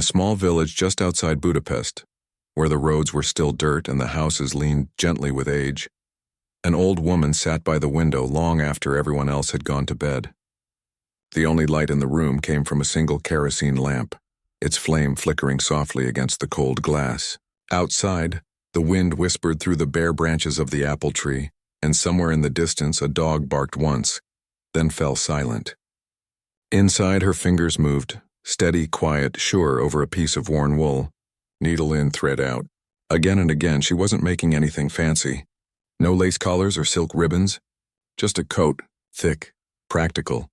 a small village just outside Budapest, where the roads were still dirt and the houses leaned gently with age, an old woman sat by the window long after everyone else had gone to bed. The only light in the room came from a single kerosene lamp, its flame flickering softly against the cold glass. Outside, the wind whispered through the bare branches of the apple tree, and somewhere in the distance a dog barked once, then fell silent. Inside, her fingers moved, steady, quiet, sure over a piece of worn wool, needle in, thread out. Again and again, she wasn't making anything fancy. No lace collars or silk ribbons, just a coat, thick, practical,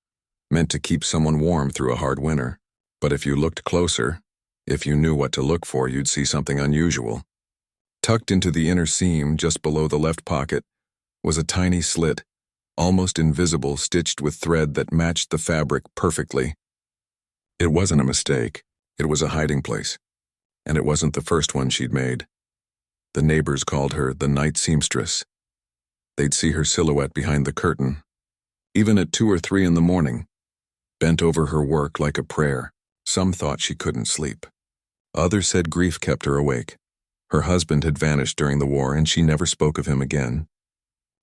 meant to keep someone warm through a hard winter. But if you looked closer, if you knew what to look for, you'd see something unusual. Tucked into the inner seam, just below the left pocket, was a tiny slit, almost invisible, stitched with thread that matched the fabric perfectly. It wasn't a mistake. It was a hiding place. And it wasn't the first one she'd made. The neighbors called her the night seamstress. They'd see her silhouette behind the curtain, even at 2 or 3 in the morning, bent over her work like a prayer. Some thought she couldn't sleep. Others said grief kept her awake. Her husband had vanished during the war, and she never spoke of him again.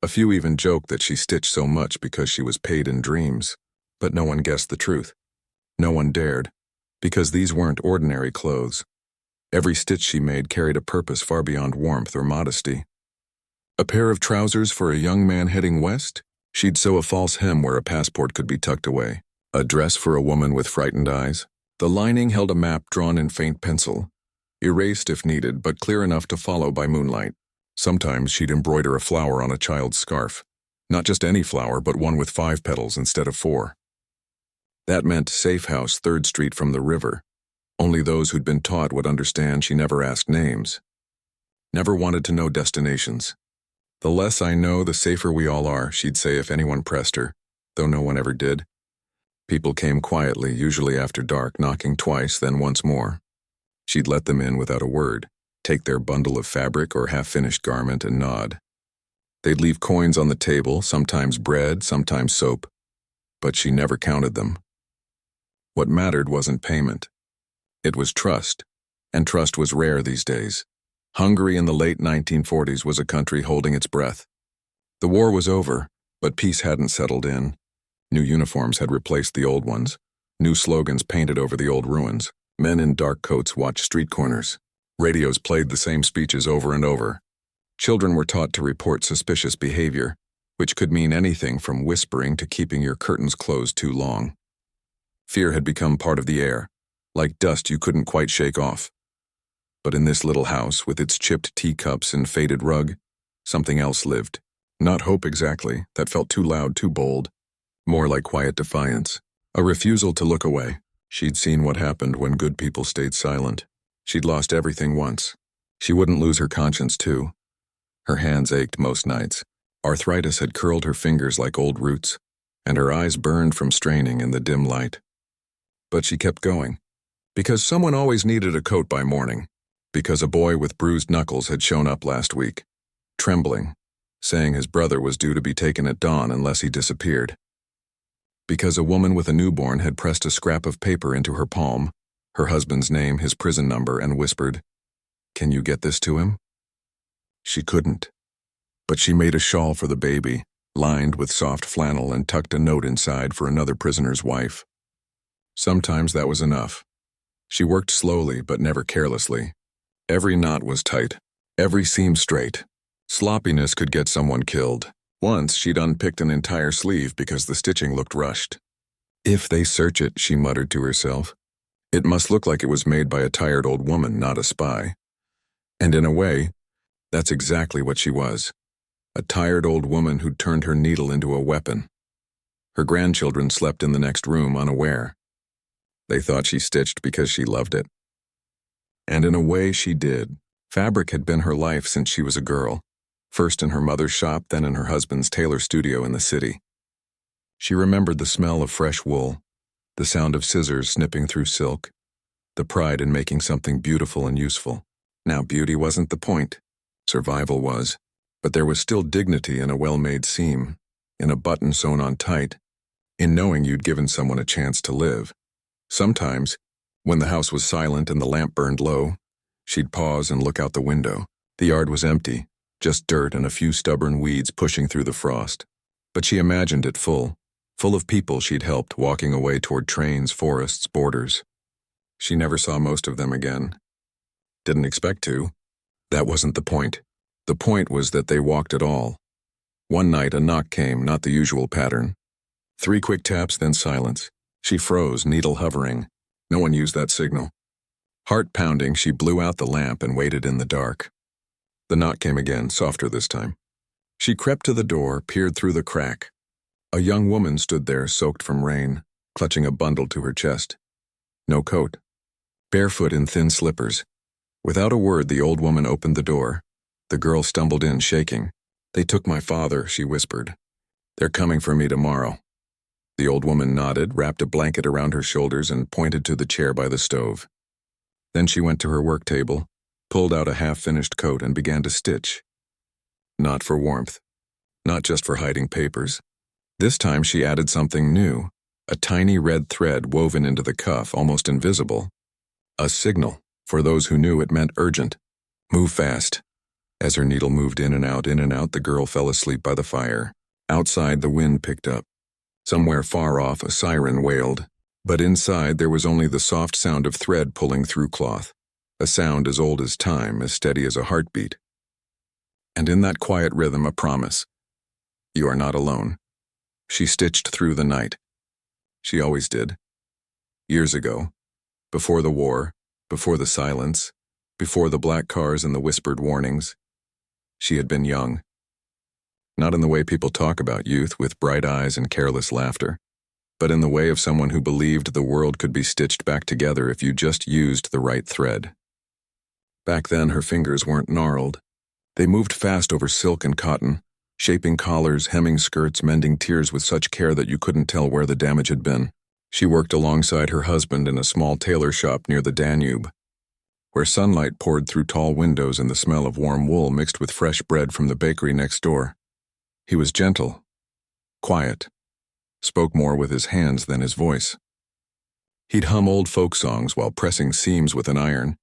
A few even joked that she stitched so much because she was paid in dreams, but no one guessed the truth. No one dared, because these weren't ordinary clothes. Every stitch she made carried a purpose far beyond warmth or modesty. A pair of trousers for a young man heading west? She'd sew a false hem where a passport could be tucked away. A dress for a woman with frightened eyes. The lining held a map drawn in faint pencil, erased if needed, but clear enough to follow by moonlight. Sometimes she'd embroider a flower on a child's scarf. Not just any flower, but one with 5 petals instead of 4. That meant safe house 3rd Street from the river. Only those who'd been taught would understand. She never asked names. Never wanted to know destinations. The less I know, the safer we all are, she'd say if anyone pressed her, though no one ever did. People came quietly, usually after dark, knocking twice, then once more. She'd let them in without a word, take their bundle of fabric or half-finished garment and nod. They'd leave coins on the table, sometimes bread, sometimes soap, but she never counted them. What mattered wasn't payment. It was trust, and trust was rare these days. Hungary in the late 1940s was a country holding its breath. The war was over, but peace hadn't settled in. New uniforms had replaced the old ones, new slogans painted over the old ruins. Men in dark coats watched street corners. Radios played the same speeches over and over. Children were taught to report suspicious behavior, which could mean anything from whispering to keeping your curtains closed too long. Fear had become part of the air, like dust you couldn't quite shake off. But in this little house, with its chipped teacups and faded rug, something else lived. Not hope exactly, that felt too loud, too bold. More like quiet defiance. A refusal to look away. She'd seen what happened when good people stayed silent. She'd lost everything once. She wouldn't lose her conscience, too. Her hands ached most nights. Arthritis had curled her fingers like old roots, and her eyes burned from straining in the dim light. But she kept going. Because someone always needed a coat by morning. Because a boy with bruised knuckles had shown up last week, trembling, saying his brother was due to be taken at dawn unless he disappeared. Because a woman with a newborn had pressed a scrap of paper into her palm, her husband's name, his prison number, and whispered, "Can you get this to him?" She couldn't. But she made a shawl for the baby, lined with soft flannel, and tucked a note inside for another prisoner's wife. Sometimes that was enough. She worked slowly, but never carelessly. Every knot was tight, every seam straight. Sloppiness could get someone killed. Once she'd unpicked an entire sleeve because the stitching looked rushed. If they search it, she muttered to herself, it must look like it was made by a tired old woman, not a spy. And in a way, that's exactly what she was. A tired old woman who'd turned her needle into a weapon. Her grandchildren slept in the next room unaware. They thought she stitched because she loved it. And in a way she did. Fabric had been her life since she was a girl, first in her mother's shop, then in her husband's tailor studio in the city. She remembered the smell of fresh wool, the sound of scissors snipping through silk, the pride in making something beautiful and useful. Now beauty wasn't the point. Survival was. But there was still dignity in a well-made seam, in a button sewn on tight, in knowing you'd given someone a chance to live. Sometimes, When the house was silent and the lamp burned low, she'd pause and look out the window. The yard was empty, just dirt and a few stubborn weeds pushing through the frost. But she imagined it full of people she'd helped walking away toward trains, forests, borders. She never saw most of them again. Didn't expect to. That wasn't the point. The point was that they walked at all. One night a knock came, not the usual pattern. 3 quick taps, then silence. She froze, needle hovering. No one used that signal. Heart pounding, she blew out the lamp and waited in the dark. The knock came again, softer this time. She crept to the door, peered through the crack. A young woman stood there, soaked from rain, clutching a bundle to her chest. No coat. Barefoot in thin slippers. Without a word, the old woman opened the door. The girl stumbled in, shaking. "They took my father," she whispered. "They're coming for me tomorrow." The old woman nodded, wrapped a blanket around her shoulders, and pointed to the chair by the stove. Then she went to her work table, pulled out a half-finished coat, and began to stitch. Not for warmth. Not just for hiding papers. This time she added something new, a tiny red thread woven into the cuff, almost invisible. A signal. For those who knew, it meant urgent. Move fast. As her needle moved in and out, the girl fell asleep by the fire. Outside, the wind picked up. Somewhere far off, a siren wailed. But inside, there was only the soft sound of thread pulling through cloth. A sound as old as time, as steady as a heartbeat. And in that quiet rhythm, a promise. You are not alone. She stitched through the night. She always did. Years ago. Before the war. Before the silence. Before the black cars and the whispered warnings. She had been young. Not in the way people talk about youth, with bright eyes and careless laughter, but in the way of someone who believed the world could be stitched back together if you just used the right thread. Back then, her fingers weren't gnarled. They moved fast over silk and cotton, shaping collars, hemming skirts, mending tiers with such care that you couldn't tell where the damage had been. She worked alongside her husband in a small tailor shop near the Danube, where sunlight poured through tall windows and the smell of warm wool mixed with fresh bread from the bakery next door. He was gentle, quiet, spoke more with his hands than his voice. He'd hum old folk songs while pressing seams with an iron,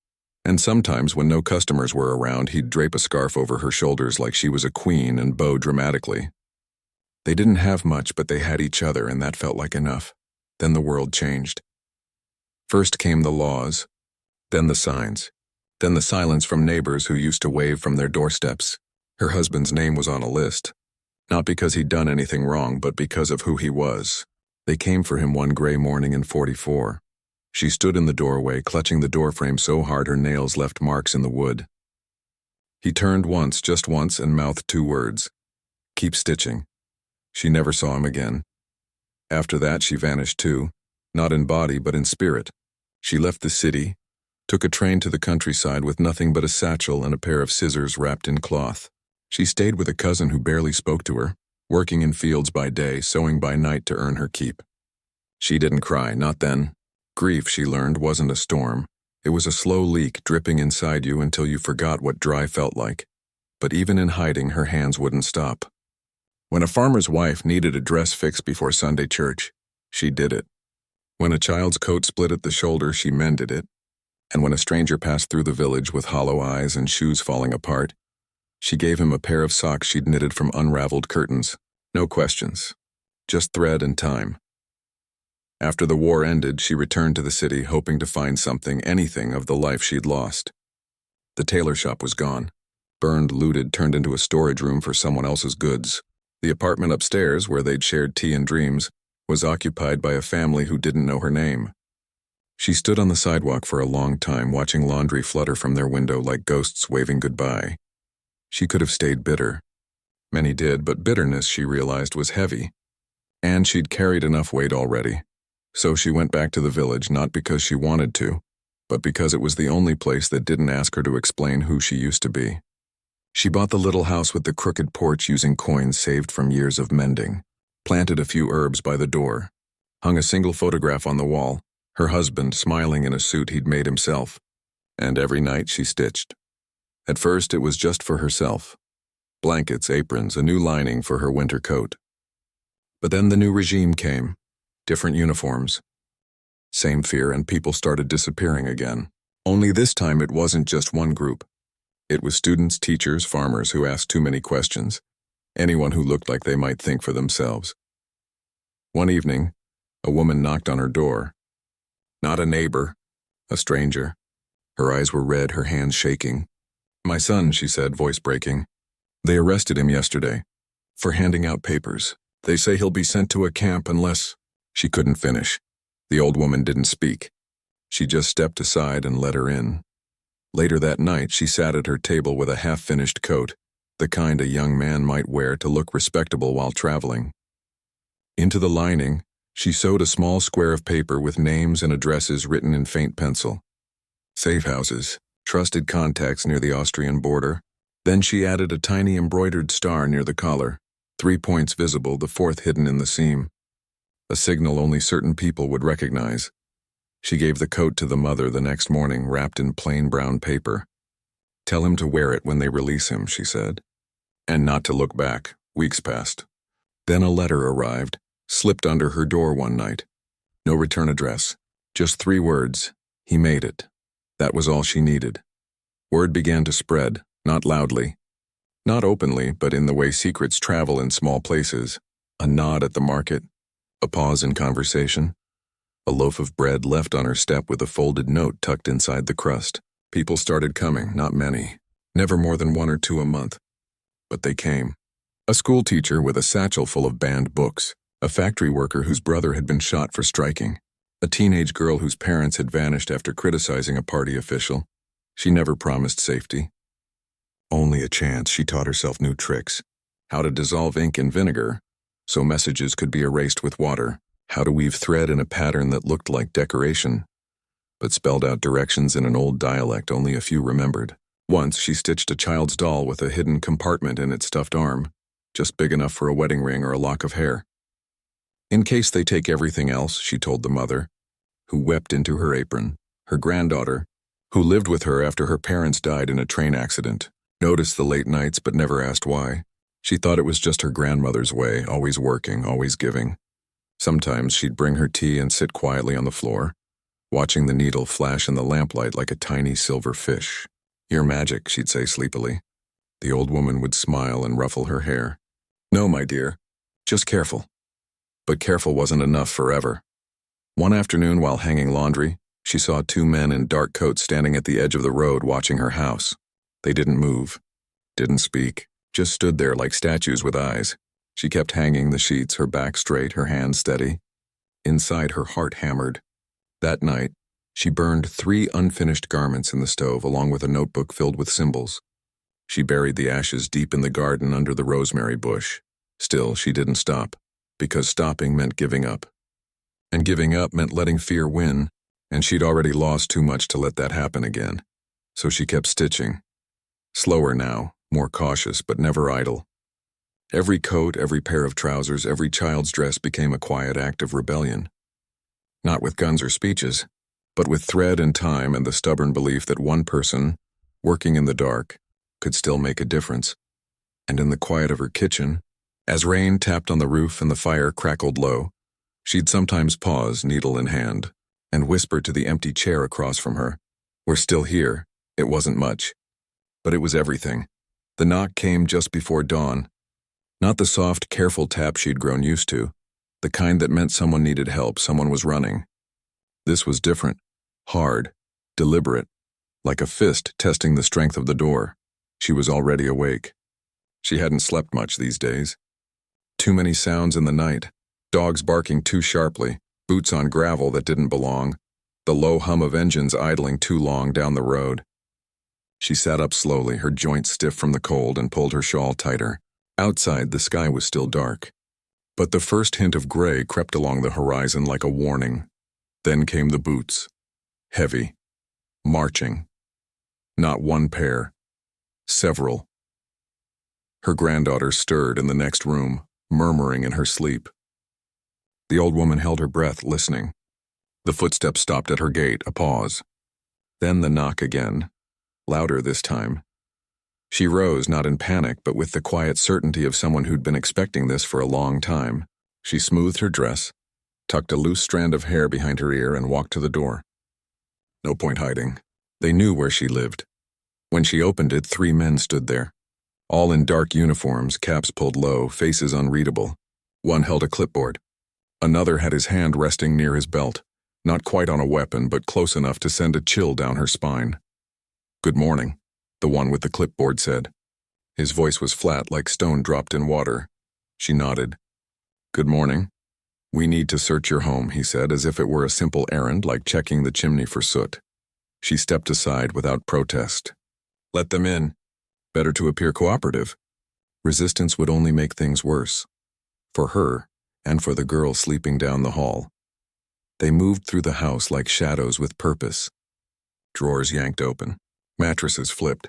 and sometimes when no customers were around, he'd drape a scarf over her shoulders like she was a queen and bow dramatically. They didn't have much, but they had each other, and that felt like enough. Then the world changed. First came the laws, then the signs, then the silence from neighbors who used to wave from their doorsteps. Her husband's name was on a list, not because he'd done anything wrong, but because of who he was. They came for him one gray morning in 44. She stood in the doorway, clutching the doorframe so hard her nails left marks in the wood. He turned once, just once, and mouthed 2 words. Keep stitching. She never saw him again. After that, she vanished too, not in body but in spirit. She left the city, took a train to the countryside with nothing but a satchel and a pair of scissors wrapped in cloth. She stayed with a cousin who barely spoke to her, working in fields by day, sewing by night to earn her keep. She didn't cry, not then. Grief, she learned, wasn't a storm. It was a slow leak dripping inside you until you forgot what dry felt like. But even in hiding, her hands wouldn't stop. When a farmer's wife needed a dress fixed before Sunday church, she did it. When a child's coat split at the shoulder, she mended it. And when a stranger passed through the village with hollow eyes and shoes falling apart, she gave him a pair of socks she'd knitted from unraveled curtains. No questions. Just thread and time. After the war ended, she returned to the city, hoping to find something, anything, of the life she'd lost. The tailor shop was gone. Burned, looted, turned into a storage room for someone else's goods. The apartment upstairs, where they'd shared tea and dreams, was occupied by a family who didn't know her name. She stood on the sidewalk for a long time, watching laundry flutter from their window like ghosts waving goodbye. She could have stayed bitter. Many did, but bitterness, she realized, was heavy. And she'd carried enough weight already. So she went back to the village, not because she wanted to, but because it was the only place that didn't ask her to explain who she used to be. She bought the little house with the crooked porch using coins saved from years of mending, planted a few herbs by the door, hung a single photograph on the wall, her husband smiling in a suit he'd made himself, and every night she stitched. At first it was just for herself. Blankets, aprons, a new lining for her winter coat. But then the new regime came, different uniforms, Same fear, and people started disappearing again. Only this time it wasn't just one group. It was students, teachers, farmers who asked too many questions. Anyone who looked like they might think for themselves. One evening, a woman knocked on her door. Not a neighbor, a stranger. Her eyes were red, her hands shaking. "My son," she said, voice breaking. "They arrested him yesterday for handing out papers. They say he'll be sent to a camp unless—" She couldn't finish. The old woman didn't speak. She just stepped aside and let her in. Later that night, she sat at her table with a half-finished coat, the kind a young man might wear to look respectable while traveling. Into the lining, she sewed a small square of paper with names and addresses written in faint pencil. Safe houses, trusted contacts near the Austrian border. Then she added a tiny embroidered star near the collar, 3 points visible, the fourth hidden in the seam. A signal only certain people would recognize. She gave the coat to the mother the next morning, wrapped in plain brown paper. "Tell him to wear it when they release him," she said. And not to look back. Weeks passed. Then a letter arrived, slipped under her door one night. No return address. Just 3 words. He made it. That was all she needed. Word began to spread, not loudly. Not openly, but in the way secrets travel in small places. A nod at the market. A pause in conversation. A loaf of bread left on her step with a folded note tucked inside the crust. People started coming, not many. Never more than 1 or 2 a month. But they came. A school teacher with a satchel full of banned books. A factory worker whose brother had been shot for striking. A teenage girl whose parents had vanished after criticizing a party official. She never promised safety. Only a chance. She taught herself new tricks. How to dissolve ink in vinegar, so messages could be erased with water. How to weave thread in a pattern that looked like decoration, but spelled out directions in an old dialect only a few remembered. Once she stitched a child's doll with a hidden compartment in its stuffed arm, just big enough for a wedding ring or a lock of hair. "In case they take everything else," she told the mother, who wept into her apron. Her granddaughter, who lived with her after her parents died in a train accident, noticed the late nights but never asked why. She thought it was just her grandmother's way, always working, always giving. Sometimes she'd bring her tea and sit quietly on the floor, watching the needle flash in the lamplight like a tiny silver fish. "You're magic," she'd say sleepily. The old woman would smile and ruffle her hair. "No, my dear, just careful." But careful wasn't enough forever. One afternoon while hanging laundry, she saw 2 men in dark coats standing at the edge of the road watching her house. They didn't move, didn't speak, just stood there like statues with eyes. She kept hanging the sheets, her back straight, her hands steady. Inside, her heart hammered. That night, she burned 3 unfinished garments in the stove along with a notebook filled with symbols. She buried the ashes deep in the garden under the rosemary bush. Still, she didn't stop, because stopping meant giving up. And giving up meant letting fear win, and she'd already lost too much to let that happen again. So she kept stitching. Slower now, more cautious, but never idle. Every coat, every pair of trousers, every child's dress became a quiet act of rebellion. Not with guns or speeches, but with thread and time and the stubborn belief that one person, working in the dark, could still make a difference. And in the quiet of her kitchen, as rain tapped on the roof and the fire crackled low, she'd sometimes pause, needle in hand, and whisper to the empty chair across from her, "We're still here." It wasn't much, but it was everything. The knock came just before dawn. Not the soft, careful tap she'd grown used to, the kind that meant someone needed help, someone was running. This was different, hard, deliberate, like a fist testing the strength of the door. She was already awake. She hadn't slept much these days. Too many sounds in the night, dogs barking too sharply, boots on gravel that didn't belong, the low hum of engines idling too long down the road. She sat up slowly, her joints stiff from the cold, and pulled her shawl tighter. Outside, the sky was still dark. But the first hint of gray crept along the horizon like a warning. Then came the boots. Heavy. Marching. Not one pair. Several. Her granddaughter stirred in the next room, murmuring in her sleep. The old woman held her breath, listening. The footsteps stopped at her gate, a pause. Then the knock again, louder this time. She rose, not in panic, but with the quiet certainty of someone who'd been expecting this for a long time. She smoothed her dress, tucked a loose strand of hair behind her ear, and walked to the door. No point hiding. They knew where she lived. When she opened it, 3 men stood there, all in dark uniforms, caps pulled low, faces unreadable. One held a clipboard. Another had his hand resting near his belt, not quite on a weapon, but close enough to send a chill down her spine. "Good morning," the one with the clipboard said. His voice was flat, like stone dropped in water. She nodded. "Good morning. We need to search your home," he said, as if it were a simple errand like checking the chimney for soot. She stepped aside without protest. "Let them in. Better to appear cooperative." Resistance would only make things worse. For her, and for the girl sleeping down the hall. They moved through the house like shadows with purpose. Drawers yanked open. Mattresses flipped.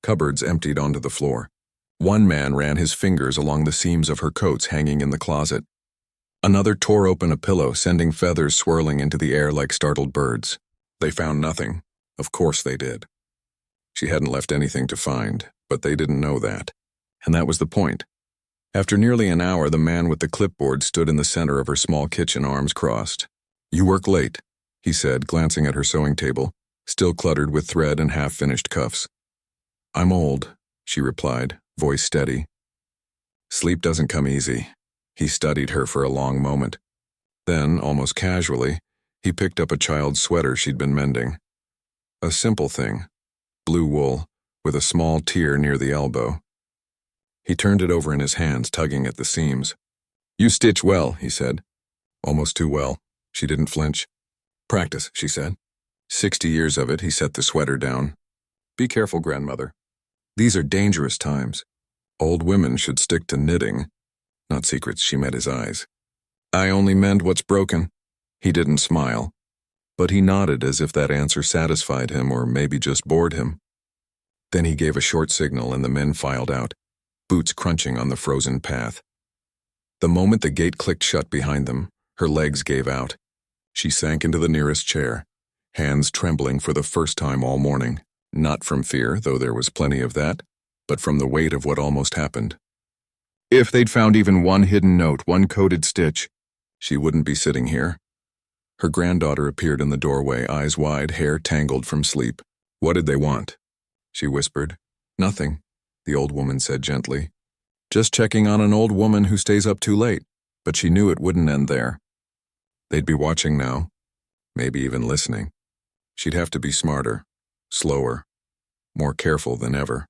Cupboards emptied onto the floor. One man ran his fingers along the seams of her coats hanging in the closet. Another tore open a pillow, sending feathers swirling into the air like startled birds. They found nothing. Of course they did. She hadn't left anything to find, but they didn't know that. And that was the point. After nearly an hour, the man with the clipboard stood in the center of her small kitchen, arms crossed. "You work late," he said, glancing at her sewing table, still cluttered with thread and half-finished cuffs. "I'm old," she replied, voice steady. "Sleep doesn't come easy." He studied her for a long moment. Then, almost casually, he picked up a child's sweater she'd been mending. A simple thing, blue wool, with a small tear near the elbow. He turned it over in his hands, tugging at the seams. "You stitch well," he said. "Almost too well." She didn't flinch. "Practice," she said. 60 years of it. He set the sweater down. "Be careful, grandmother. These are dangerous times. Old women should stick to knitting." Not secrets. She met his eyes. "I only mend what's broken." He didn't smile, but he nodded as if that answer satisfied him or maybe just bored him. Then he gave a short signal and the men filed out, boots crunching on the frozen path. The moment the gate clicked shut behind them, her legs gave out. She sank into the nearest chair, hands trembling for the first time all morning, not from fear, though there was plenty of that, but from the weight of what almost happened. If they'd found even one hidden note, one coded stitch, she wouldn't be sitting here. Her granddaughter appeared in the doorway, eyes wide, hair tangled from sleep. "What did they want?" she whispered. "Nothing," the old woman said gently. "Just checking on an old woman who stays up too late." But she knew it wouldn't end there. They'd be watching now, maybe even listening. She'd have to be smarter, slower, more careful than ever.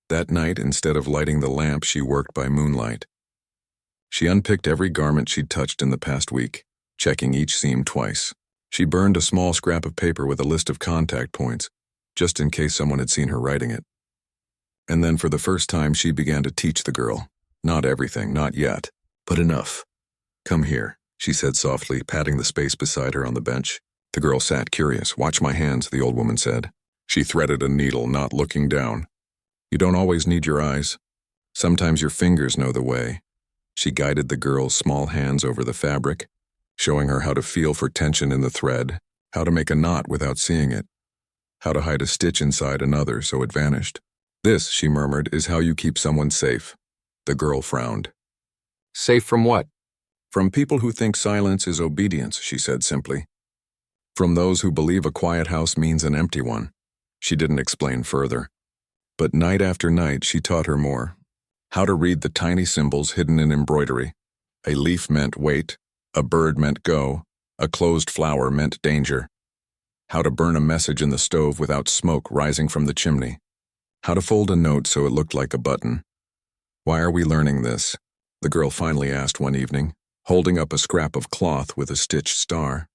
That night, instead of lighting the lamp, she worked by moonlight. She unpicked every garment she'd touched in the past week, checking each seam twice. She burned a small scrap of paper with a list of contact points, just in case someone had seen her writing it. And then for the first time, she began to teach the girl. Not everything, not yet, but enough. "Come here," she said softly, patting the space beside her on the bench. The girl sat, curious. "Watch my hands," the old woman said. She threaded a needle, not looking down. "You don't always need your eyes. Sometimes your fingers know the way." She guided the girl's small hands over the fabric, showing her how to feel for tension in the thread, how to make a knot without seeing it, how to hide a stitch inside another so it vanished. "This," she murmured, "is how you keep someone safe." The girl frowned. "Safe from what?" "From people who think silence is obedience," she said simply. "From those who believe a quiet house means an empty one." She didn't explain further. But night after night, she taught her more. How to read the tiny symbols hidden in embroidery. A leaf meant wait, a bird meant go, a closed flower meant danger. How to burn a message in the stove without smoke rising from the chimney. How to fold a note so it looked like a button. "Why are we learning this?" the girl finally asked one evening, holding up a scrap of cloth with a stitched star.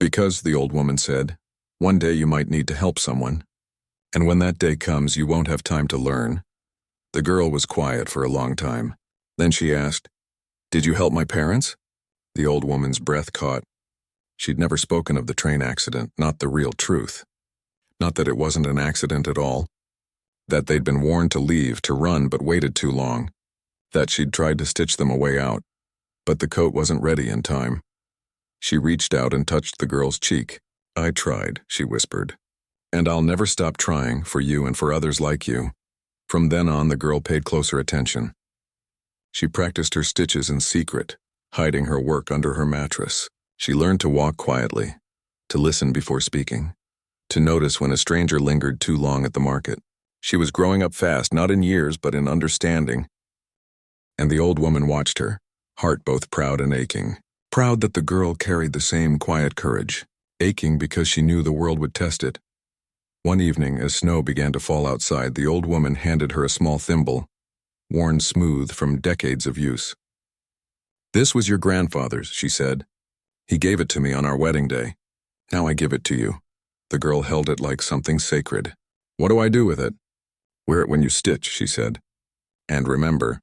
"Because," the old woman said, "one day you might need to help someone. And when that day comes, you won't have time to learn." The girl was quiet for a long time. Then she asked, "Did you help my parents?" The old woman's breath caught. She'd never spoken of the train accident, not the real truth. Not that it wasn't an accident at all. That they'd been warned to leave, to run, but waited too long. That she'd tried to stitch them a way out, but the coat wasn't ready in time. She reached out and touched the girl's cheek. "I tried," she whispered. "And I'll never stop trying, for you and for others like you." From then on, the girl paid closer attention. She practiced her stitches in secret, hiding her work under her mattress. She learned to walk quietly, to listen before speaking, to notice when a stranger lingered too long at the market. She was growing up fast, not in years, but in understanding. And the old woman watched her, heart both proud and aching. Proud that the girl carried the same quiet courage, aching because she knew the world would test it. One evening, as snow began to fall outside, the old woman handed her a small thimble, worn smooth from decades of use. "This was your grandfather's," she said. "He gave it to me on our wedding day. Now I give it to you." The girl held it like something sacred. "What do I do with it?" "Wear it when you stitch," she said. "And remember,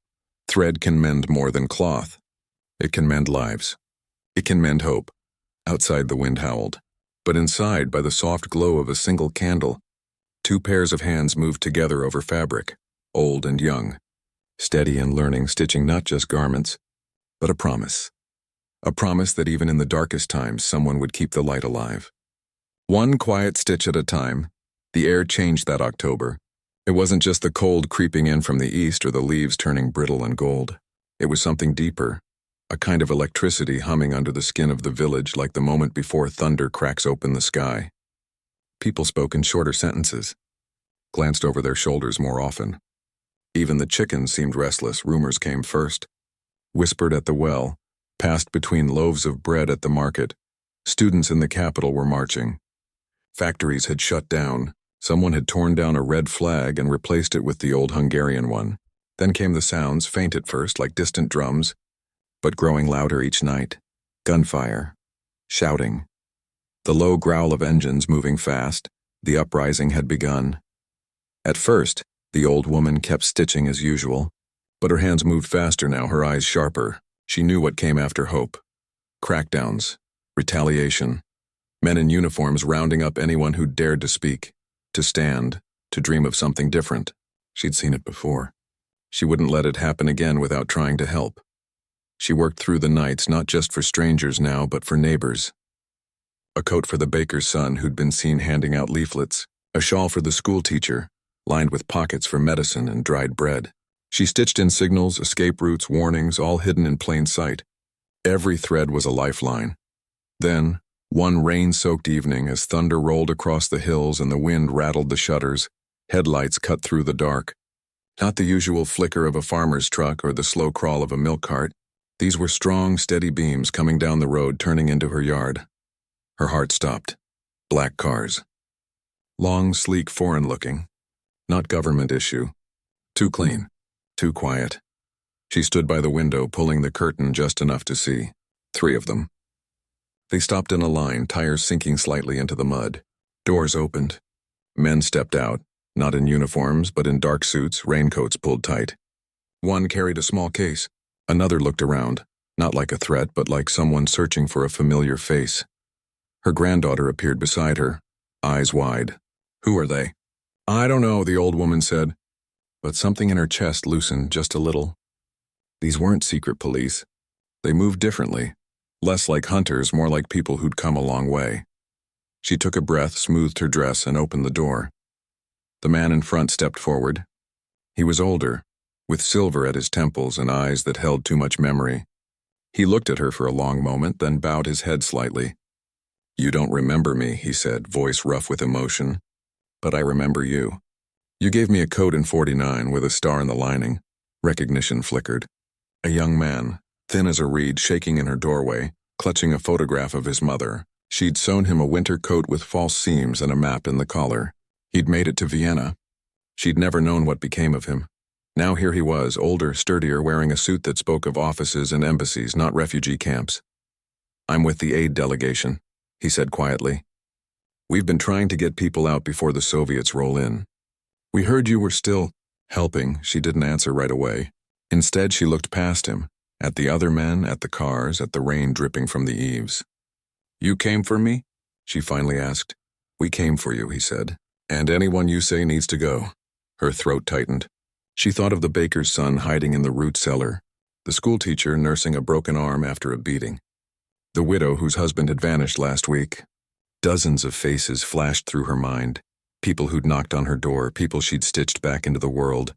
thread can mend more than cloth. It can mend lives. It can mend hope." Outside the wind howled, but inside, by the soft glow of a single candle, two pairs of hands moved together over fabric, old and young, steady and learning, stitching not just garments, but a promise. A promise that even in the darkest times, someone would keep the light alive. One quiet stitch at a time, the air changed that October. It wasn't just the cold creeping in from the east or the leaves turning brittle and gold. It was something deeper, a kind of electricity humming under the skin of the village, like the moment before thunder cracks open the sky. People spoke in shorter sentences, glanced over their shoulders more often. Even the chickens seemed restless. Rumors came first, whispered at the well, passed between loaves of bread at the market. Students in the capital were marching. Factories had shut down. Someone had torn down a red flag and replaced it with the old Hungarian one. Then came the sounds, faint at first, like distant drums, but growing louder each night. Gunfire, shouting, the low growl of engines moving fast. The uprising had begun. At first, the old woman kept stitching as usual, but her hands moved faster now, her eyes sharper. She knew what came after hope. Crackdowns, retaliation, men in uniforms rounding up anyone who dared to speak, to stand, to dream of something different. She'd seen it before. She wouldn't let it happen again without trying to help. She worked through the nights, not just for strangers now, but for neighbors. A coat for the baker's son who'd been seen handing out leaflets, a shawl for the school teacher, lined with pockets for medicine and dried bread. She stitched in signals, escape routes, warnings, all hidden in plain sight. Every thread was a lifeline. Then, one rain-soaked evening, as thunder rolled across the hills and the wind rattled the shutters, headlights cut through the dark. Not the usual flicker of a farmer's truck or the slow crawl of a milk cart. These were strong, steady beams coming down the road, turning into her yard. Her heart stopped. Black cars. Long, sleek, foreign-looking. Not government issue. Too clean. Too quiet. She stood by the window, pulling the curtain just enough to see. 3 of them. They stopped in a line, tires sinking slightly into the mud. Doors opened. Men stepped out, not in uniforms, but in dark suits, raincoats pulled tight. One carried a small case. Another looked around, not like a threat, but like someone searching for a familiar face. Her granddaughter appeared beside her, eyes wide. "Who are they?" "I don't know," the old woman said, but something in her chest loosened just a little. These weren't secret police. They moved differently. Less like hunters, more like people who'd come a long way. She took a breath, smoothed her dress, and opened the door. The man in front stepped forward. He was older, with silver at his temples and eyes that held too much memory. He looked at her for a long moment, then bowed his head slightly. "You don't remember me," he said, voice rough with emotion. "But I remember you. You gave me a coat in '49 with a star in the lining." Recognition flickered. A young man, thin as a reed, shaking in her doorway, clutching a photograph of his mother. She'd sewn him a winter coat with false seams and a map in the collar. He'd made it to Vienna. She'd never known what became of him. Now here he was, older, sturdier, wearing a suit that spoke of offices and embassies, not refugee camps. "I'm with the aid delegation," he said quietly. "We've been trying to get people out before the Soviets roll in. We heard you were still helping." She didn't answer right away. Instead, she looked past him, at the other men, at the cars, at the rain dripping from the eaves. "You came for me?" she finally asked. "We came for you," he said. "And anyone you say needs to go." Her throat tightened. She thought of the baker's son hiding in the root cellar, the schoolteacher nursing a broken arm after a beating, the widow whose husband had vanished last week. Dozens of faces flashed through her mind, people who'd knocked on her door, people she'd stitched back into the world.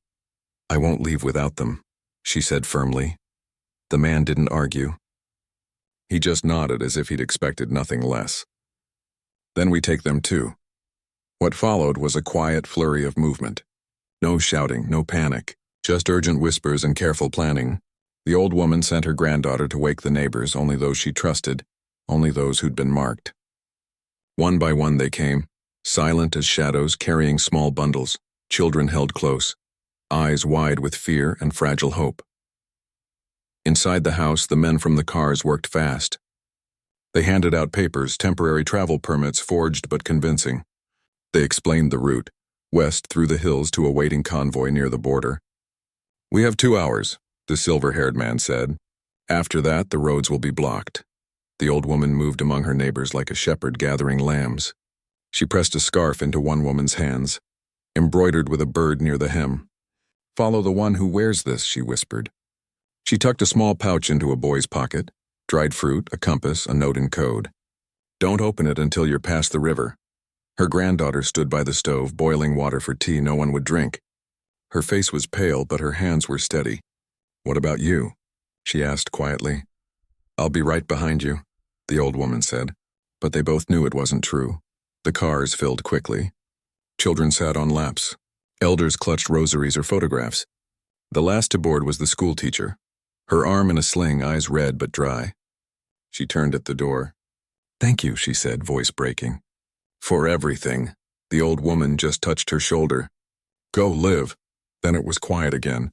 "I won't leave without them," she said firmly. The man didn't argue. He just nodded as if he'd expected nothing less. Then we take them too. What followed was a quiet flurry of movement. No shouting, no panic, just urgent whispers and careful planning. The old woman sent her granddaughter to wake the neighbors, only those she trusted, only those who'd been marked. One by one they came, silent as shadows, carrying small bundles, children held close, eyes wide with fear and fragile hope. Inside the house, the men from the cars worked fast. They handed out papers, temporary travel permits, forged but convincing. They explained the route, west through the hills to a waiting convoy near the border. "We have 2 hours," the silver-haired man said. "After that, the roads will be blocked." The old woman moved among her neighbors like a shepherd gathering lambs. She pressed a scarf into one woman's hands, embroidered with a bird near the hem. "Follow the one who wears this," she whispered. She tucked a small pouch into a boy's pocket, dried fruit, a compass, a note in code. "Don't open it until you're past the river." Her granddaughter stood by the stove, boiling water for tea no one would drink. Her face was pale, but her hands were steady. "What about you?" she asked quietly. "I'll be right behind you," the old woman said. But they both knew it wasn't true. The cars filled quickly. Children sat on laps. Elders clutched rosaries or photographs. The last to board was the schoolteacher, her arm in a sling, eyes red but dry. She turned at the door. "Thank you," she said, voice breaking. "For everything." The old woman just touched her shoulder. "Go live." Then it was quiet again.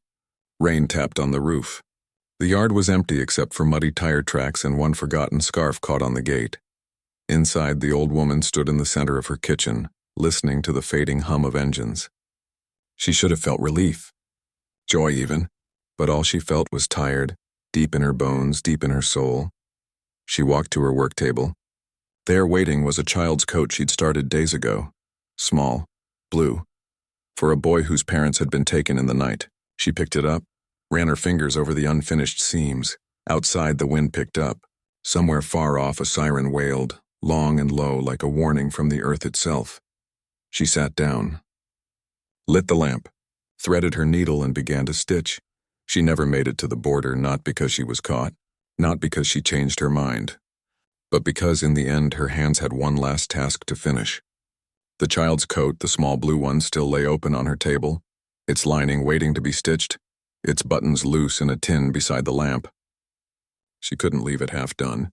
Rain tapped on the roof. The yard was empty except for muddy tire tracks and one forgotten scarf caught on the gate. Inside, the old woman stood in the center of her kitchen, listening to the fading hum of engines. She should have felt relief, joy even, but all she felt was tired, deep in her bones, deep in her soul. She walked to her work table. There waiting was a child's coat she'd started days ago, small, blue, for a boy whose parents had been taken in the night. She picked it up, ran her fingers over the unfinished seams. Outside, the wind picked up. Somewhere far off, a siren wailed, long and low like a warning from the earth itself. She sat down, lit the lamp, threaded her needle and began to stitch. She never made it to the border, not because she was caught, not because she changed her mind, but because in the end her hands had one last task to finish. The child's coat, the small blue one, still lay open on her table, its lining waiting to be stitched, its buttons loose in a tin beside the lamp. She couldn't leave it half done,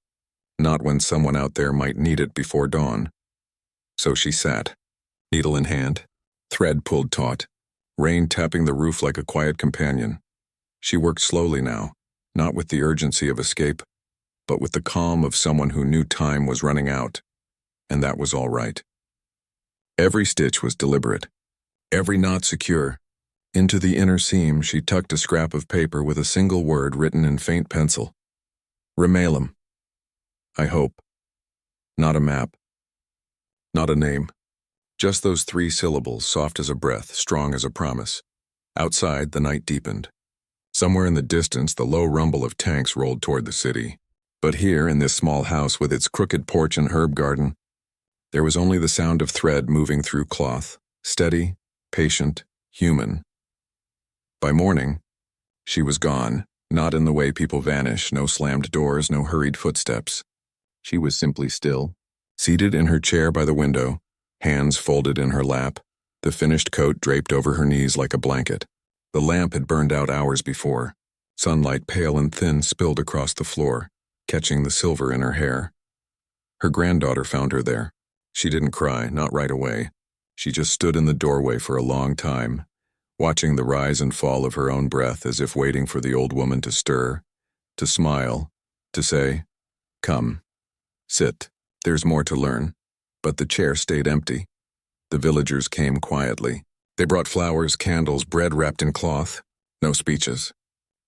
not when someone out there might need it before dawn. So she sat, needle in hand, thread pulled taut, rain tapping the roof like a quiet companion. She worked slowly now, not with the urgency of escape, but with the calm of someone who knew time was running out, and that was all right. Every stitch was deliberate, every knot secure. Into the inner seam she tucked a scrap of paper with a single word written in faint pencil. Remailum. I hope. Not a map. Not a name. Just those 3 syllables, soft as a breath, strong as a promise. Outside, the night deepened. Somewhere in the distance, the low rumble of tanks rolled toward the city. But here, in this small house with its crooked porch and herb garden, there was only the sound of thread moving through cloth, steady, patient, human. By morning, she was gone, not in the way people vanish, no slammed doors, no hurried footsteps. She was simply still, seated in her chair by the window, hands folded in her lap, the finished coat draped over her knees like a blanket. The lamp had burned out hours before. Sunlight, pale and thin, spilled across the floor, catching the silver in her hair. Her granddaughter found her there. She didn't cry, not right away. She just stood in the doorway for a long time, watching the rise and fall of her own breath as if waiting for the old woman to stir, to smile, to say, "Come, sit, there's more to learn." But the chair stayed empty. The villagers came quietly. They brought flowers, candles, bread wrapped in cloth. No speeches,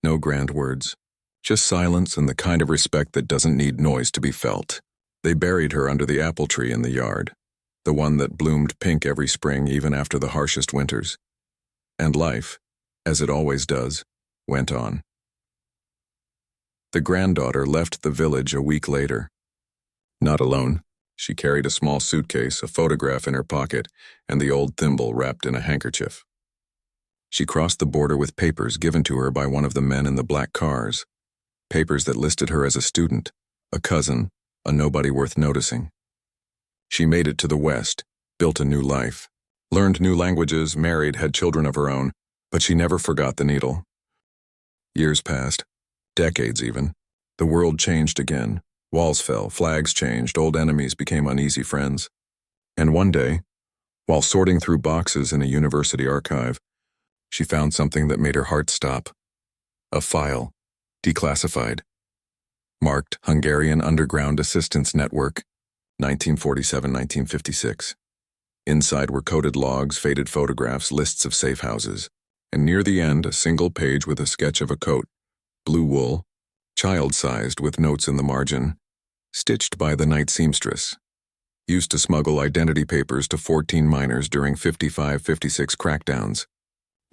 no grand words, just silence and the kind of respect that doesn't need noise to be felt. They buried her under the apple tree in the yard, the one that bloomed pink every spring even after the harshest winters. And life, as it always does, went on. The granddaughter left the village a week later. Not alone. She carried a small suitcase, a photograph in her pocket, and the old thimble wrapped in a handkerchief. She crossed the border with papers given to her by one of the men in the black cars, papers that listed her as a student, A cousin, a nobody worth noticing. She made it to the West, built a new life, learned new languages, married, had children of her own, but she never forgot the needle. Years passed, decades even. The world changed again. Walls fell, flags changed, old enemies became uneasy friends. And one day, while sorting through boxes in a university archive, she found something that made her heart stop. A file, declassified, marked Hungarian Underground Assistance Network, 1947-1956. Inside were coded logs, faded photographs, lists of safe houses, and near the end, a single page with a sketch of a coat, blue wool, child-sized with notes in the margin, stitched by the night seamstress. Used to smuggle identity papers to 14 minors during 55-56 crackdowns.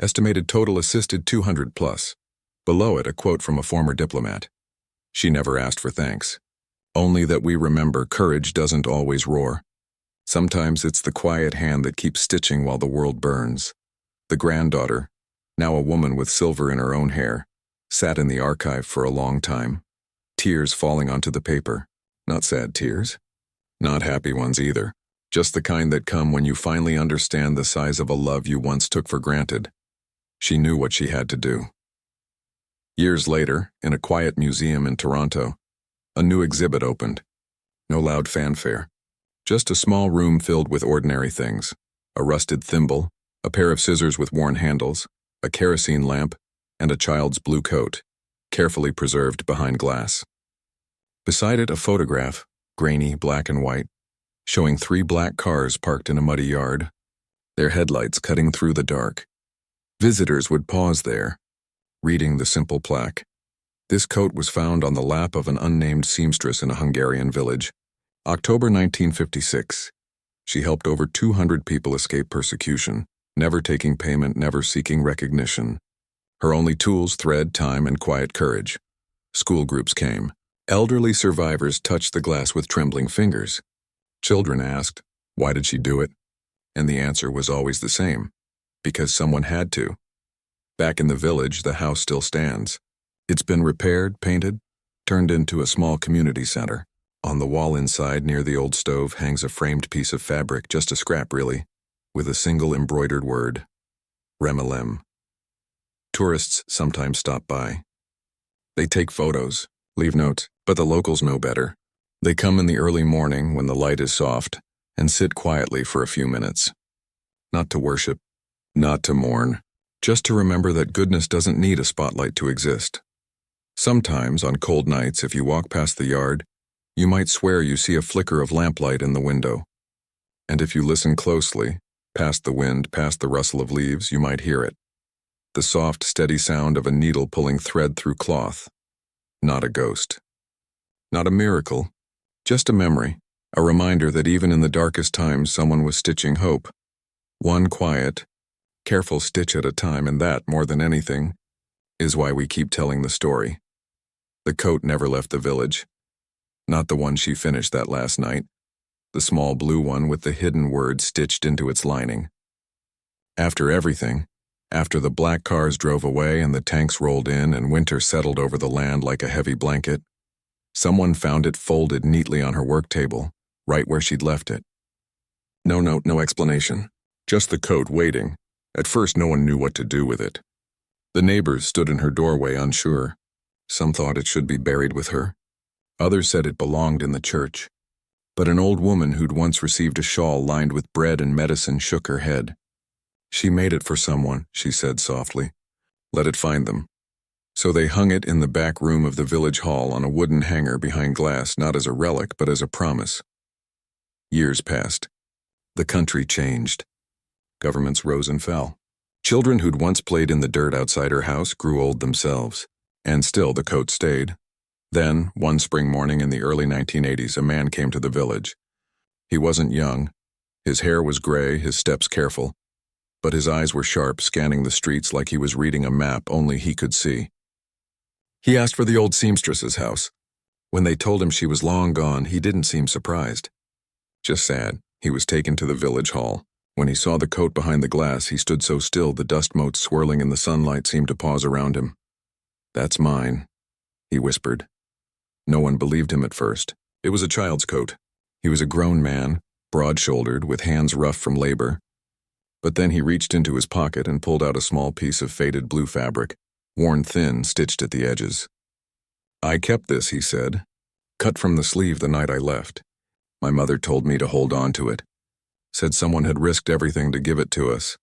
Estimated total assisted 200 plus. Below it, a quote from a former diplomat. She never asked for thanks. Only that we remember courage doesn't always roar. Sometimes it's the quiet hand that keeps stitching while the world burns. The granddaughter, now a woman with silver in her own hair, sat in the archive for a long time. Tears falling onto the paper. Not sad tears. Not happy ones either. Just the kind that come when you finally understand the size of a love you once took for granted. She knew what she had to do. Years later, in a quiet museum in Toronto, a new exhibit opened. No loud fanfare. Just a small room filled with ordinary things. A rusted thimble, a pair of scissors with worn handles, a kerosene lamp, and a child's blue coat, carefully preserved behind glass. Beside it, a photograph, grainy, black and white, showing 3 black cars parked in a muddy yard, their headlights cutting through the dark. Visitors would pause there, reading the simple plaque. This coat was found on the lap of an unnamed seamstress in a Hungarian village. October 1956. She helped over 200 people escape persecution, never taking payment, never seeking recognition. Her only tools, thread, time, and quiet courage. School groups came. Elderly survivors touched the glass with trembling fingers. Children asked, why did she do it? And the answer was always the same. Because someone had to. Back in the village, the house still stands. It's been repaired, painted, turned into a small community center. On the wall inside, near the old stove, hangs a framed piece of fabric, just a scrap really, with a single embroidered word, Remelem. Tourists sometimes stop by. They take photos, leave notes, but the locals know better. They come in the early morning when the light is soft and sit quietly for a few minutes. Not to worship, not to mourn, just to remember that goodness doesn't need a spotlight to exist. Sometimes, on cold nights, if you walk past the yard, you might swear you see a flicker of lamplight in the window. And if you listen closely, past the wind, past the rustle of leaves, you might hear it. The soft, steady sound of a needle pulling thread through cloth. Not a ghost. Not a miracle. Just a memory. A reminder that even in the darkest times, someone was stitching hope. One quiet, careful stitch at a time, and that, more than anything, is why we keep telling the story. The coat never left the village. Not the one she finished that last night. The small blue one with the hidden word stitched into its lining. After everything, after the black cars drove away and the tanks rolled in and winter settled over the land like a heavy blanket, someone found it folded neatly on her work table, right where she'd left it. No note, no explanation. Just the coat waiting. At first no one knew what to do with it. The neighbors stood in her doorway unsure. Some thought it should be buried with her. Others said it belonged in the church. But an old woman who'd once received a shawl lined with bread and medicine shook her head. She made it for someone, she said softly. Let it find them. So they hung it in the back room of the village hall on a wooden hanger behind glass, not as a relic, but as a promise. Years passed. The country changed. Governments rose and fell. Children who'd once played in the dirt outside her house grew old themselves. And still the coat stayed. Then, one spring morning in the early 1980s, a man came to the village. He wasn't young. His hair was gray, his steps careful. But his eyes were sharp, scanning the streets like he was reading a map only he could see. He asked for the old seamstress's house. When they told him she was long gone, he didn't seem surprised. Just sad. He was taken to the village hall. When he saw the coat behind the glass, he stood so still the dust motes swirling in the sunlight seemed to pause around him. That's mine, he whispered. No one believed him at first. It was a child's coat. He was a grown man, broad-shouldered, with hands rough from labor. But then he reached into his pocket and pulled out a small piece of faded blue fabric, worn thin, stitched at the edges. "I kept this," he said. "Cut from the sleeve the night I left. My mother told me to hold on to it. Said someone had risked everything to give it to us."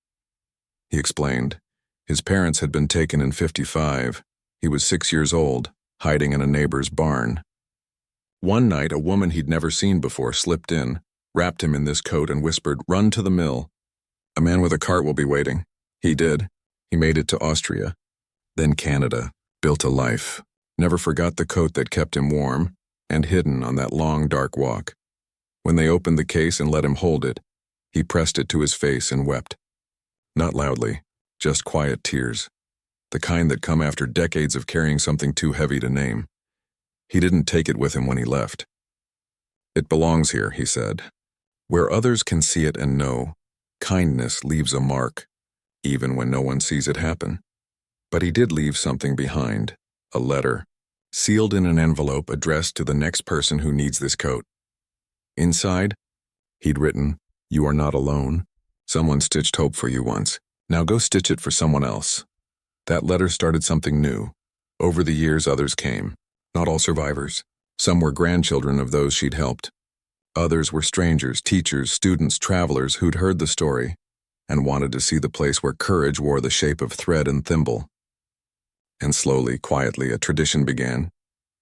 He explained. His parents had been taken in '55. He was 6 years old, hiding in a neighbor's barn. One night, a woman he'd never seen before slipped in, wrapped him in this coat and whispered, "Run to the mill. A man with a cart will be waiting." He did. He made it to Austria, then Canada, built a life, never forgot the coat that kept him warm and hidden on that long, dark walk. When they opened the case and let him hold it, he pressed it to his face and wept. Not loudly, just quiet tears, the kind that come after decades of carrying something too heavy to name. He didn't take it with him when he left. "It belongs here," he said. "Where others can see it and know, kindness leaves a mark, even when no one sees it happen." But he did leave something behind, a letter, sealed in an envelope addressed to the next person who needs this coat. Inside, he'd written, "You are not alone. Someone stitched hope for you once. Now go stitch it for someone else." That letter started something new. Over the years, others came. Not all survivors. Some were grandchildren of those she'd helped. Others were strangers, teachers, students, travelers who'd heard the story and wanted to see the place where courage wore the shape of thread and thimble. And slowly, quietly, a tradition began.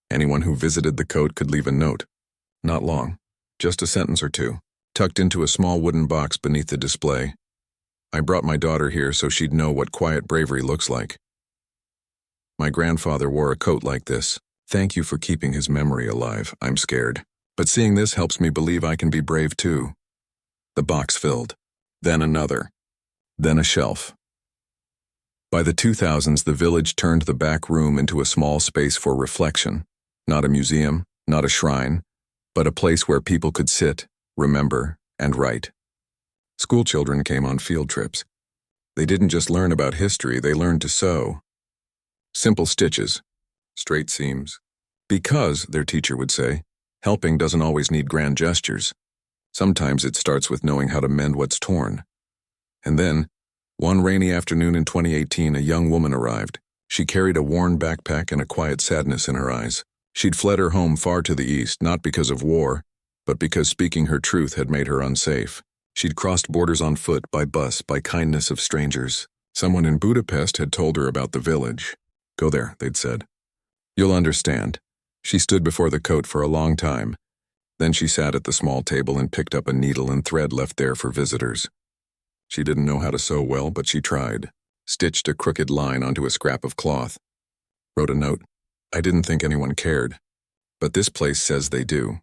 Anyone who visited the coat could leave a note. Not long, just a sentence or two, tucked into a small wooden box beneath the display. "I brought my daughter here so she'd know what quiet bravery looks like. My grandfather wore a coat like this. Thank you for keeping his memory alive. I'm scared, but seeing this helps me believe I can be brave too." The box filled, then another, then a shelf. By the 2000s, the village turned the back room into a small space for reflection. Not a museum, not a shrine, but a place where people could sit, remember, and write. School children came on field trips. They didn't just learn about history, they learned to sew. Simple stitches, straight seams. Because, their teacher would say, helping doesn't always need grand gestures. Sometimes it starts with knowing how to mend what's torn. And then, one rainy afternoon in 2018, a young woman arrived. She carried a worn backpack and a quiet sadness in her eyes. She'd fled her home far to the east, not because of war, but because speaking her truth had made her unsafe. She'd crossed borders on foot, by bus, by kindness of strangers. Someone in Budapest had told her about the village. "Go there," they'd said. "You'll understand." She stood before the coat for a long time. Then she sat at the small table and picked up a needle and thread left there for visitors. She didn't know how to sew well, but she tried. Stitched a crooked line onto a scrap of cloth. Wrote a note. "I didn't think anyone cared, but this place says they do."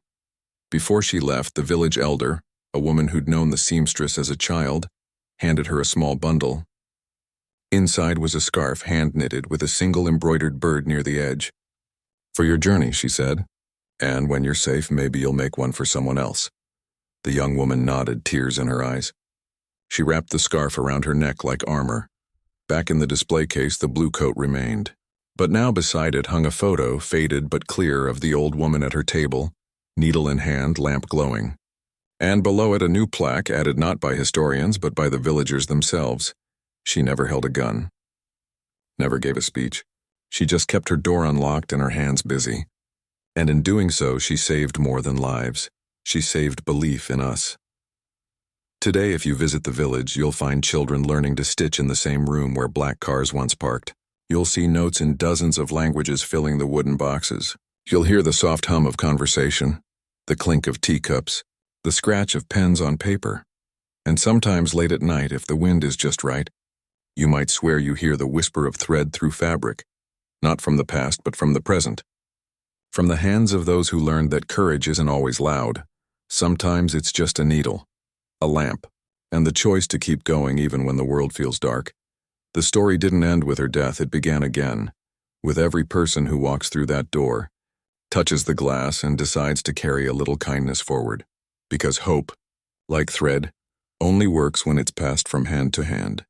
Before she left, the village elder, a woman who'd known the seamstress as a child, handed her a small bundle. Inside was a scarf hand-knitted with a single embroidered bird near the edge. "For your journey," she said, "and when you're safe, maybe you'll make one for someone else." The young woman nodded, tears in her eyes. She wrapped the scarf around her neck like armor. Back in the display case, the blue coat remained. But now beside it hung a photo, faded but clear, of the old woman at her table, needle in hand, lamp glowing. And below it a new plaque, added not by historians but by the villagers themselves. She never held a gun. Never gave a speech. She just kept her door unlocked and her hands busy. And in doing so, she saved more than lives. She saved belief in us. Today, if you visit the village, you'll find children learning to stitch in the same room where black cars once parked. You'll see notes in dozens of languages filling the wooden boxes. You'll hear the soft hum of conversation, the clink of teacups, the scratch of pens on paper. And sometimes late at night, if the wind is just right, you might swear you hear the whisper of thread through fabric, not from the past but from the present. From the hands of those who learned that courage isn't always loud. Sometimes it's just a needle, a lamp, and the choice to keep going even when the world feels dark. The story didn't end with her death, it began again, with every person who walks through that door, touches the glass, and decides to carry a little kindness forward. Because hope, like thread, only works when it's passed from hand to hand.